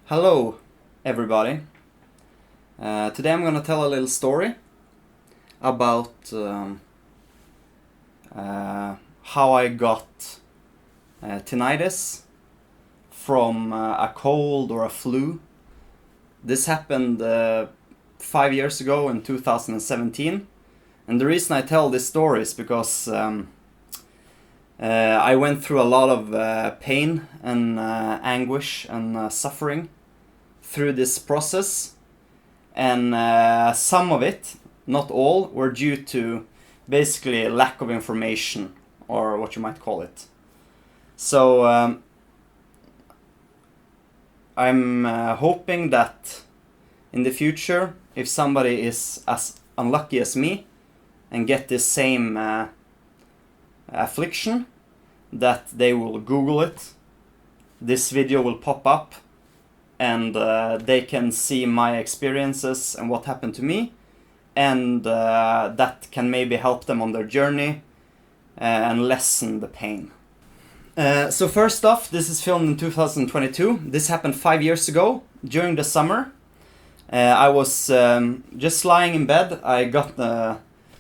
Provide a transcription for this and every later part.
Hello, everybody. Today I'm gonna tell a little story about how I got tinnitus from a cold or a flu. This happened 5 years ago in 2017, and the reason I tell this story is because I went through a lot of pain and anguish and suffering through this process, and some of it, not all, were due to basically lack of information, or what you might call it. So I'm hoping that in the future, if somebody is as unlucky as me and get this same affliction, that they will Google it, this video will pop up, and they can see my experiences and what happened to me, and that can maybe help them on their journey and lessen the pain. So first off, this is filmed in 2022. This happened 5 years ago during the summer. I was just lying in bed. I got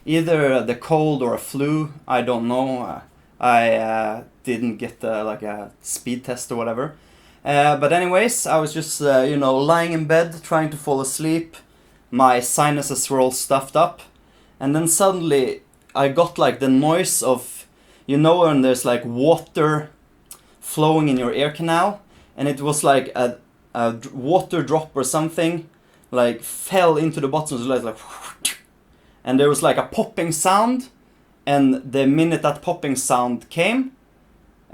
either the cold or a flu, I don't know. I didn't get like a speed test or whatever. But anyways, I was just lying in bed trying to fall asleep. My sinuses were all stuffed up, and then suddenly I got like the noise of, when there's like water flowing in your ear canal, and it was like a water drop or something like fell into the bottom of the like and there was like a popping sound, and the minute that popping sound came,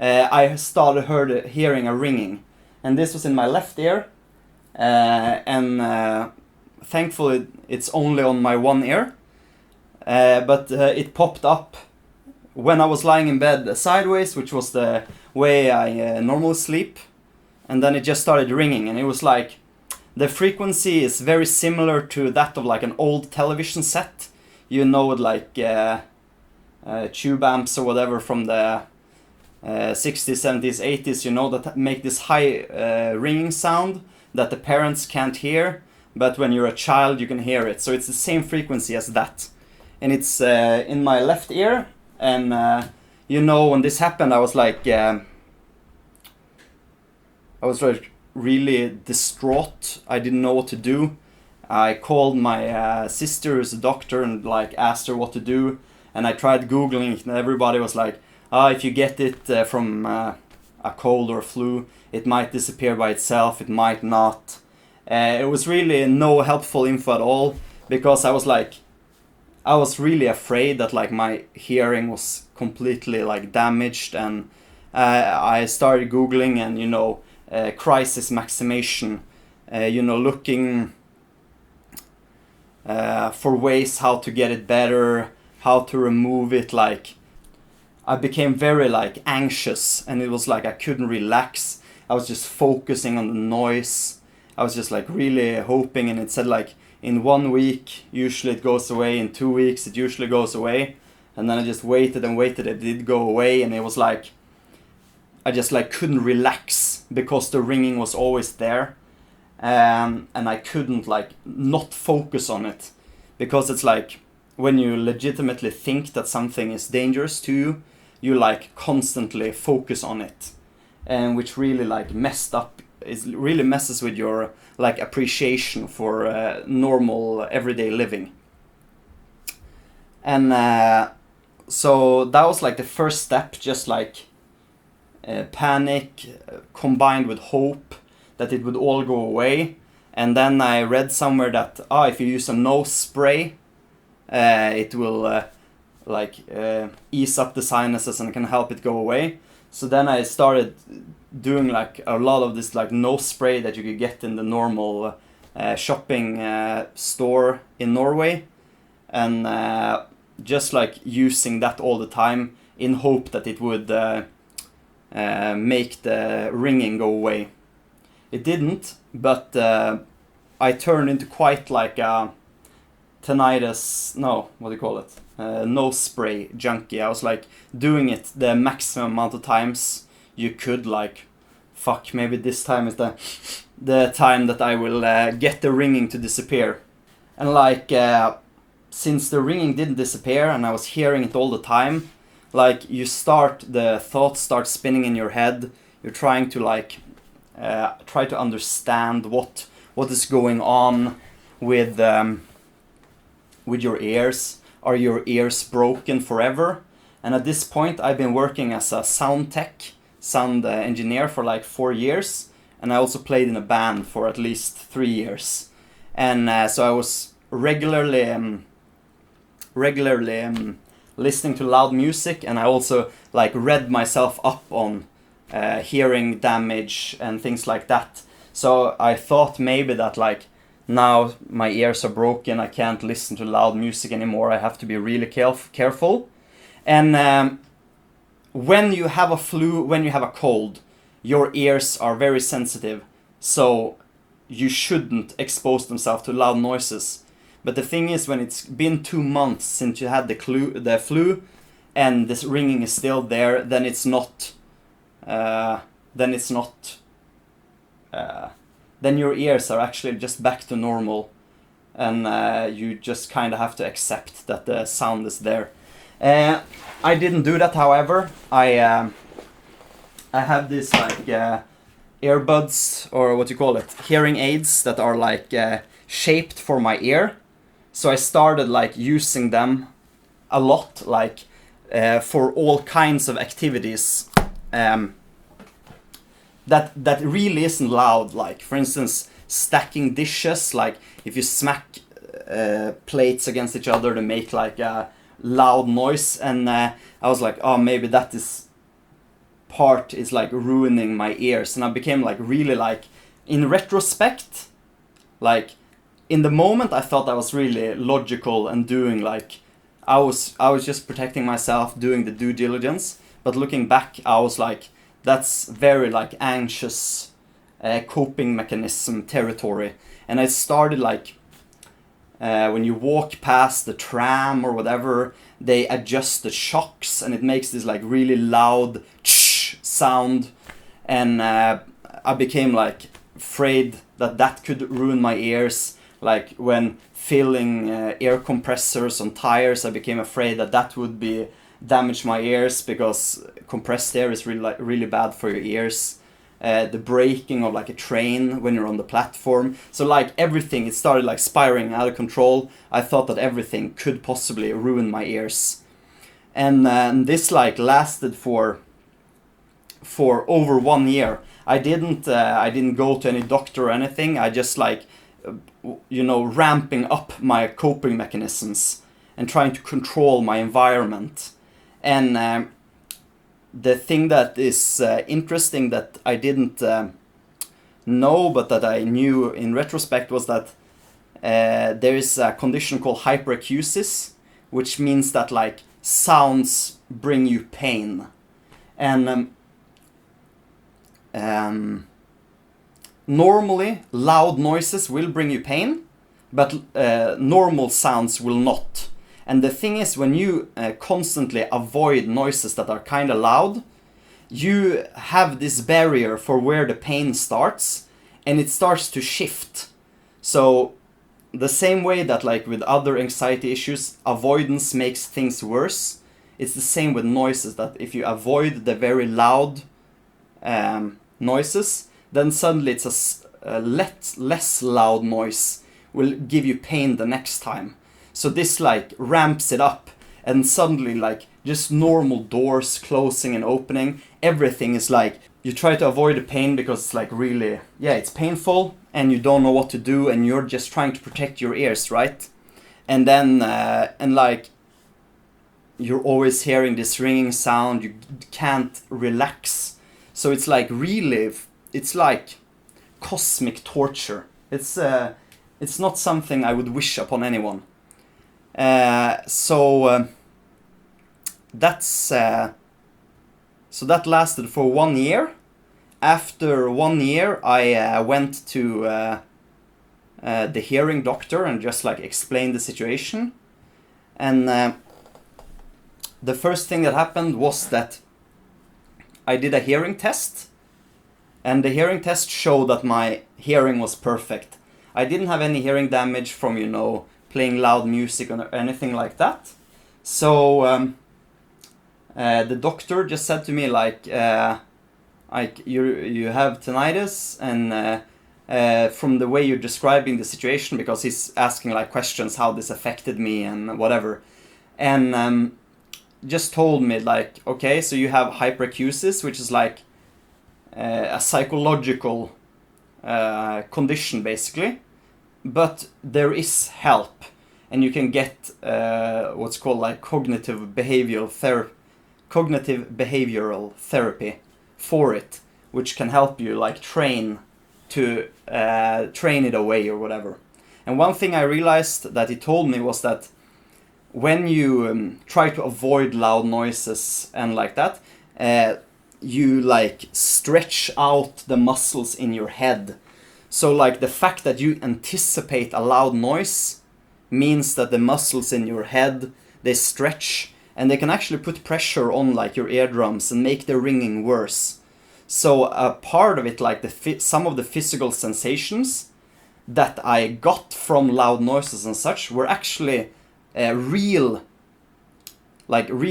I started hearing a ringing, and this was in my left ear, and thankfully it's only on my one ear, but it popped up when I was lying in bed sideways, which was the way I normally sleep, and then it just started ringing, and it was like, the frequency is very similar to that of like an old television set, with like tube amps or whatever from the 60s, 70s, 80s, that make this high ringing sound that the parents can't hear, but when you're a child you can hear it. So it's the same frequency as that, and it's in my left ear. And when this happened, I was like really distraught. I didn't know what to do. I called my sister, who's a doctor, and like asked her what to do, and I tried Googling it, and everybody was like, if you get it from a cold or a flu, it might disappear by itself, it might not. It was really no helpful info at all, because I was really afraid that like my hearing was completely like damaged, and I started Googling and crisis maximization, looking for ways how to get it better, how to remove it. Like, I became very like anxious, and it was like I couldn't relax. I was just focusing on the noise. I was just like really hoping, and it said like in 1 week usually it goes away, in 2 weeks it usually goes away, and then I just waited and waited. It did go away, and it was like I just like couldn't relax because the ringing was always there, and I couldn't like not focus on it, because it's like when you legitimately think that something is dangerous to you, you like constantly focus on it, and which really like really messes with your like appreciation for normal everyday living. And so that was like the first step, just like panic combined with hope that it would all go away. And then I read somewhere that if you use a nose spray, it will ease up the sinuses and can help it go away. So then I started doing like a lot of this like nose spray that you could get in the normal shopping store in Norway, and just like using that all the time in hope that it would make the ringing go away. It didn't, but I turned into quite like a tinnitus, nose spray junkie. I was like doing it the maximum amount of times you could, like fuck, maybe this time is the time that I will get the ringing to disappear. And like, since the ringing didn't disappear and I was hearing it all the time, like the thoughts start spinning in your head. You're trying to like try to understand what is going on with your ears. Are your ears broken forever? And at this point, I've been working as a sound engineer for like 4 years, and I also played in a band for at least 3 years. And so I was regularly listening to loud music, and I also like read myself up on hearing damage and things like that. So I thought maybe that like now my ears are broken, I can't listen to loud music anymore, I have to be really careful. And when you have a flu, when you have a cold, your ears are very sensitive, so you shouldn't expose themselves to loud noises. But the thing is, when it's been 2 months since you had the flu, and this ringing is still there, then your ears are actually just back to normal, and you just kind of have to accept that the sound is there. I didn't do that, however. I have this like earbuds, or what you call it, hearing aids that are like shaped for my ear. So I started like using them a lot, like for all kinds of activities that really isn't loud. Like for instance, stacking dishes. Like if you smack plates against each other, to make like a loud noise. And I was like, oh, maybe that is part is like ruining my ears. And I became like really like, in retrospect, like in the moment I thought I was really logical and doing like, I was just protecting myself, doing the due diligence. But looking back, I was like, that's very like anxious coping mechanism territory. And I started like, when you walk past the tram or whatever, they adjust the shocks and it makes this like really loud sound. And I became like afraid that could ruin my ears. Like when filling air compressors on tires, I became afraid that would be damage my ears, because compressed air is really bad for your ears. The braking of like a train when you're on the platform. So like everything, it started like spiraling out of control. I thought that everything could possibly ruin my ears. And this like lasted for over 1 year. I didn't go to any doctor or anything. I just like, ramping up my coping mechanisms and trying to control my environment. And the thing that is interesting that I didn't know, but that I knew in retrospect, was that there is a condition called hyperacusis, which means that like sounds bring you pain. And normally loud noises will bring you pain, but normal sounds will not. And the thing is, when you constantly avoid noises that are kind of loud, you have this barrier for where the pain starts, and it starts to shift. So the same way that like with other anxiety issues, avoidance makes things worse, it's the same with noises, that if you avoid the very loud noises, then suddenly it's a less loud noise will give you pain the next time. So this like ramps it up, and suddenly like just normal doors closing and opening, everything is like, you try to avoid the pain because it's like really, it's painful and you don't know what to do, and you're just trying to protect your ears, right? And then and like you're always hearing this ringing sound, you can't relax. So it's like really, it's like cosmic torture. It's not something I would wish upon anyone. So that lasted for 1 year. After 1 year, I went to the hearing doctor and just like explained the situation. And the first thing that happened was that I did a hearing test, And the hearing test showed that my hearing was perfect. I didn't have any hearing damage from, you know, playing loud music or anything like that. So the doctor just said to me like you have tinnitus, and from the way you're describing the situation, because he's asking like questions how this affected me and whatever, and just told me like, okay, so you have hyperacusis, which is like a psychological condition basically, but there is help, and you can get what's called like cognitive behavioral therapy for it, which can help you like train it away or whatever. And one thing I realized that he told me was that when you try to avoid loud noises and like that, you like stretch out the muscles in your head. So like the fact that you anticipate a loud noise means that the muscles in your head, they stretch, and they can actually put pressure on like your eardrums and make the ringing worse. So a part of it, like some of the physical sensations that I got from loud noises and such, were actually real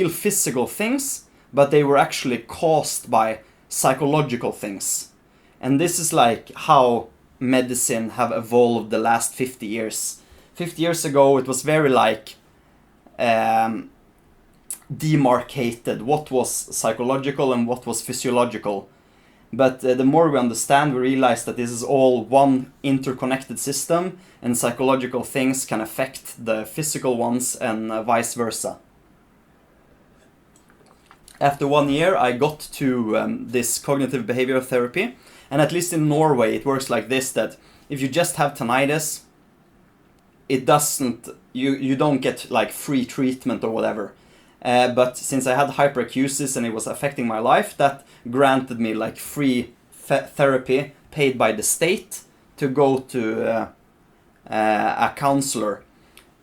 physical things, but they were actually caused by psychological things. And this is like how medicine have evolved the last 50 years. 50 years ago, it was very like demarcated what was psychological and what was physiological. But the more we understand, we realize that this is all one interconnected system, and psychological things can affect the physical ones and vice versa. After 1 year, I got to this cognitive behavioral therapy, and at least in Norway, it works like this, that if you just have tinnitus, it doesn't, you don't get like free treatment or whatever. But since I had hyperacusis and it was affecting my life, that granted me like free therapy paid by the state to go to a counselor.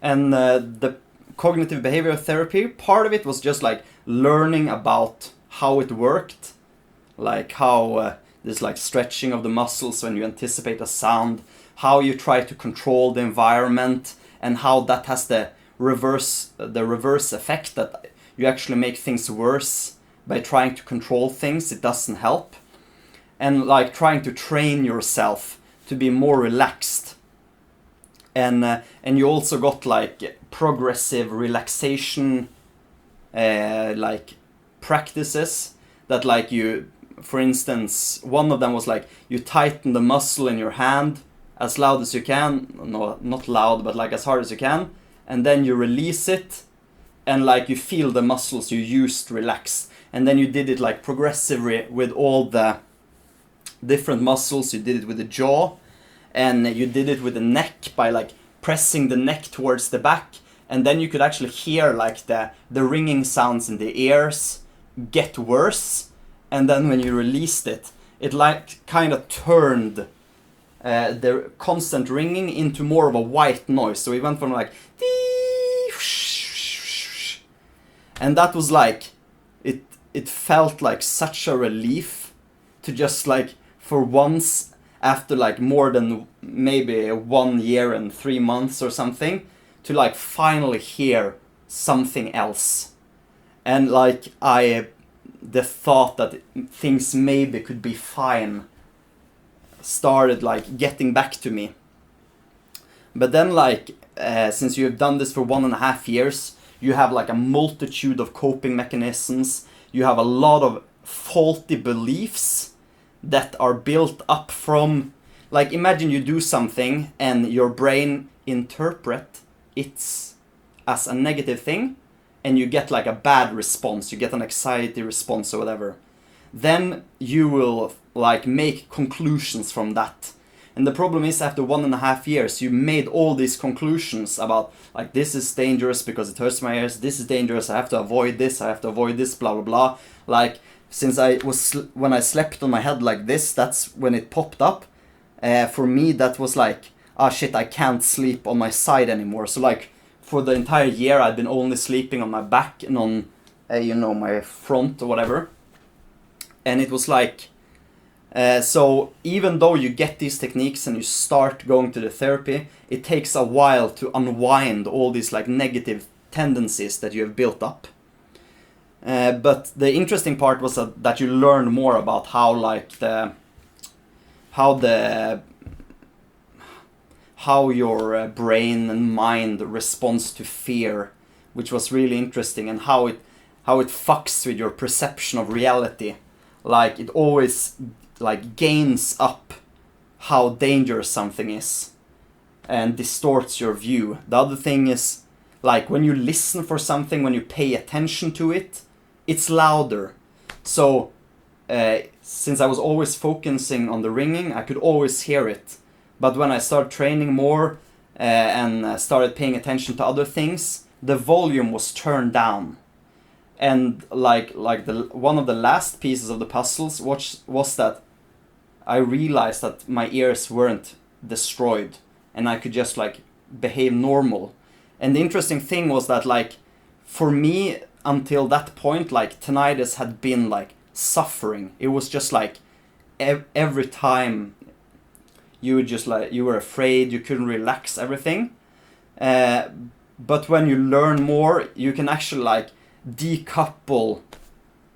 And the cognitive behavioral therapy, part of it was just like learning about how it worked, like how there's like stretching of the muscles when you anticipate a sound, how you try to control the environment, and how that has the reverse effect, that you actually make things worse by trying to control things. It doesn't help. And like trying to train yourself to be more relaxed. And you also got like progressive relaxation like practices that like you, for instance, one of them was like you tighten the muscle in your hand as loud as you can, no, not loud, but like as hard as you can, and then you release it, and like you feel the muscles you used relax, and then you did it like progressively with all the different muscles. You did it with the jaw, and you did it with the neck by like pressing the neck towards the back, and then you could actually hear like the ringing sounds in the ears get worse, and then when you released it, it like kind of turned the constant ringing into more of a white noise. So we went from like, and that was like, it felt like such a relief to just like, for once, after like more than maybe 1 year and 3 months or something, to like finally hear something else. And like the thought that things maybe could be fine started like getting back to me. But then like since you have done this for 1.5 years, you have like a multitude of coping mechanisms. You have a lot of faulty beliefs that are built up from, like, imagine you do something and your brain interpret it as a negative thing, and you get like a bad response, you get an anxiety response or whatever. Then you will like make conclusions from that. And the problem is, after 1.5 years, you made all these conclusions about like, this is dangerous because it hurts my ears, this is dangerous, I have to avoid this, blah blah blah. Like, since when I slept on my head like this, that's when it popped up. For me, that was like, ah shit, I can't sleep on my side anymore. So like, for the entire year, I'd been only sleeping on my back and on, my front or whatever. And it was like, So even though you get these techniques and you start going to the therapy, it takes a while to unwind all these like negative tendencies that you have built up. But the interesting part was that you learn more about how your brain and mind responds to fear, which was really interesting, and how it fucks with your perception of reality. Like it always like gains up how dangerous something is and distorts your view. The other thing is, like when you listen for something, when you pay attention to it, it's louder. So since I was always focusing on the ringing, I could always hear it. But when I started training more and started paying attention to other things, the volume was turned down. And like one of the last pieces of the puzzles was that I realized that my ears weren't destroyed and I could just like behave normal. And the interesting thing was that like for me until that point, like tinnitus had been like suffering. It was just like every time you were afraid, you couldn't relax, everything. But when you learn more, you can actually like decouple.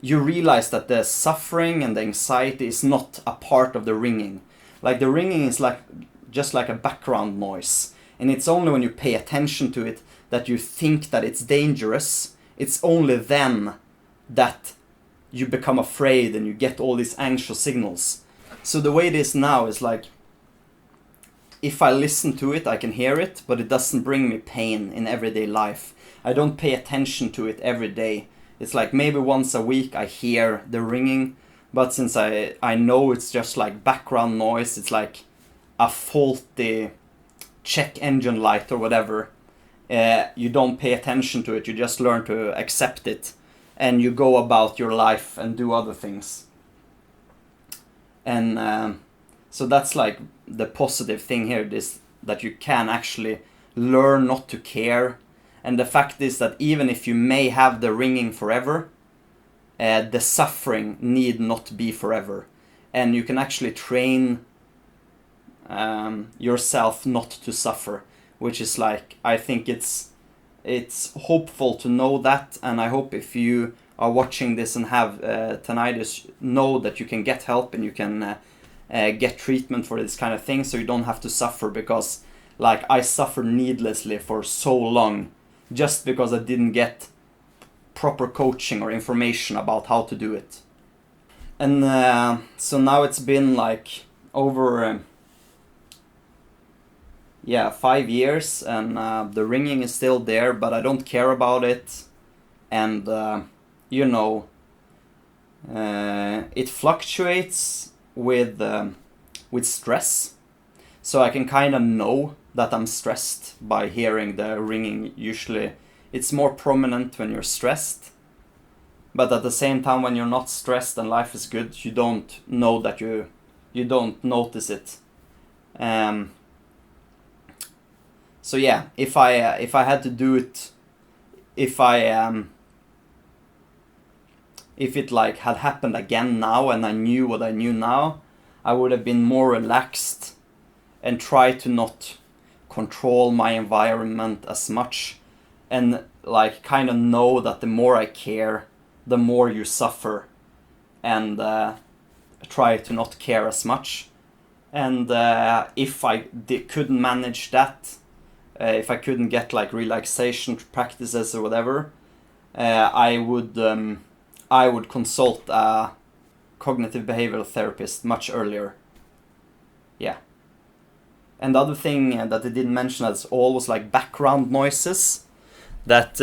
You realize that the suffering and the anxiety is not a part of the ringing. Like the ringing is like just like a background noise, and it's only when you pay attention to it that you think that it's dangerous. It's only then that you become afraid and you get all these anxious signals. So the way it is now is like, if I listen to it, I can hear it, but it doesn't bring me pain in everyday life. I don't pay attention to it every day. It's like maybe once a week I hear the ringing, but since I know it's just like background noise, it's like a faulty check engine light or whatever. You don't pay attention to it, you just learn to accept it, and you go about your life and do other things. And so that's like the positive thing here, is that you can actually learn not to care. And the fact is that even if you may have the ringing forever, the suffering need not be forever. And you can actually train yourself not to suffer, which is like, I think it's hopeful to know that. And I hope if you are watching this and have tinnitus, know that you can get help and you can get treatment for this kind of thing, so you don't have to suffer. Because like I suffered needlessly for so long just because I didn't get proper coaching or information about how to do it. And so now it's been like over 5 years, and the ringing is still there, but I don't care about it. And it fluctuates with stress, so I can kind of know that I'm stressed by hearing the ringing. Usually it's more prominent when you're stressed, but at the same time when you're not stressed and life is good, you don't know that you don't notice it. So yeah, if I had to do it, if it like had happened again now and I knew what I knew now, I would have been more relaxed and try to not control my environment as much, and like kind of know that the more I care, the more you suffer, and try to not care as much. And if I couldn't manage that, if I couldn't get like relaxation practices or whatever, I would consult a cognitive behavioral therapist much earlier. Yeah. And the other thing that I didn't mention at all was like background noises. That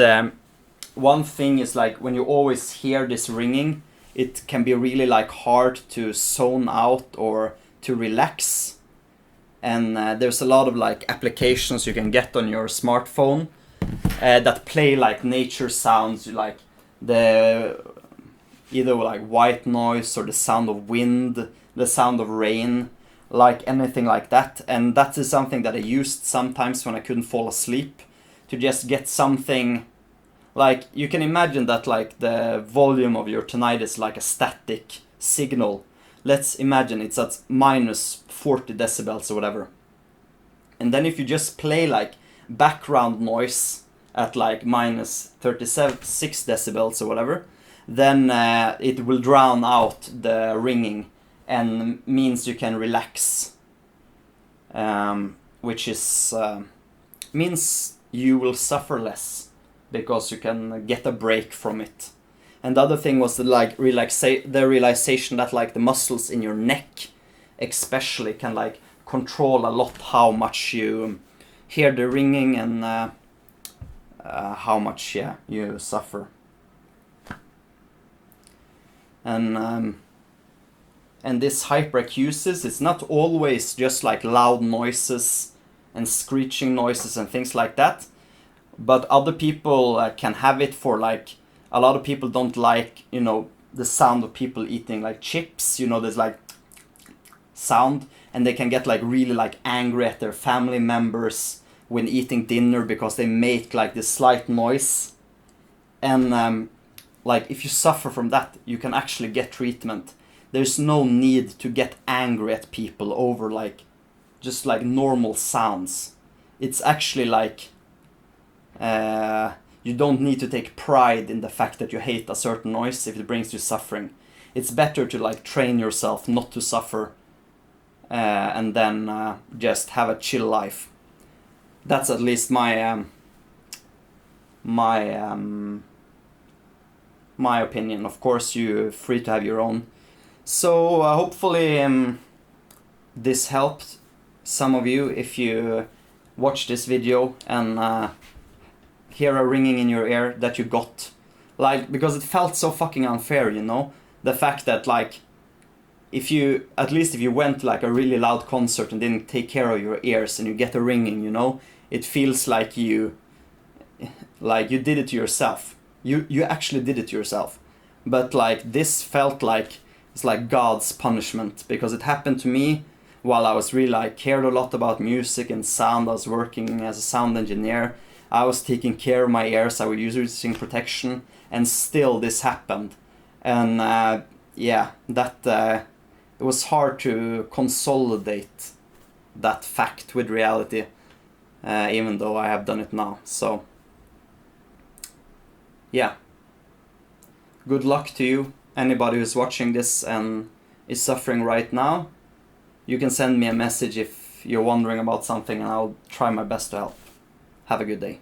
one thing is like when you always hear this ringing, it can be really like hard to zone out or to relax. And there's a lot of like applications you can get on your smartphone that play like nature sounds, like either like white noise or the sound of wind, the sound of rain, like anything like that. And that is something that I used sometimes when I couldn't fall asleep, to just get something. Like you can imagine that like the volume of your tinnitus is like a static signal. let's imagine it's at minus 40 decibels or whatever. And then if you just play like background noise at like minus 36 decibels or whatever, then it will drown out the ringing and means you can relax, which is means you will suffer less because you can get a break from it. And the other thing was the like the realization that like the muscles in your neck especially can like control a lot how much you hear the ringing and how much you suffer. And this hyperacusis, it's not always just like loud noises and screeching noises and things like that, but other people can have it for like, a lot of people don't like, you know, the sound of people eating like chips, you know, there's like sound, and they can get like really like angry at their family members when eating dinner because they make like this slight noise. And like if you suffer from that, you can actually get treatment. There's no need to get angry at people over like just like normal sounds. It's actually like you don't need to take pride in the fact that you hate a certain noise if it brings you suffering. It's better to like train yourself not to suffer and then just have a chill life. That's at least my opinion. Of course, you're free to have your own. So hopefully this helped some of you if you watch this video and hear a ringing in your ear that you got. Like, because it felt so fucking unfair, you know? The fact that like, if you went to like a really loud concert and didn't take care of your ears and you get a ringing, you know? It feels like you did it to yourself. You actually did it to yourself. But like this felt like it's like God's punishment, because it happened to me while I was really like cared a lot about music and sound. I was working as a sound engineer. I was taking care of my ears. I was using protection, and still this happened. And it was hard to consolidate that fact with reality, even though I have done it now. So yeah, good luck to you. Anybody who's watching this and is suffering right now, you can send me a message if you're wondering about something and I'll try my best to help. Have a good day.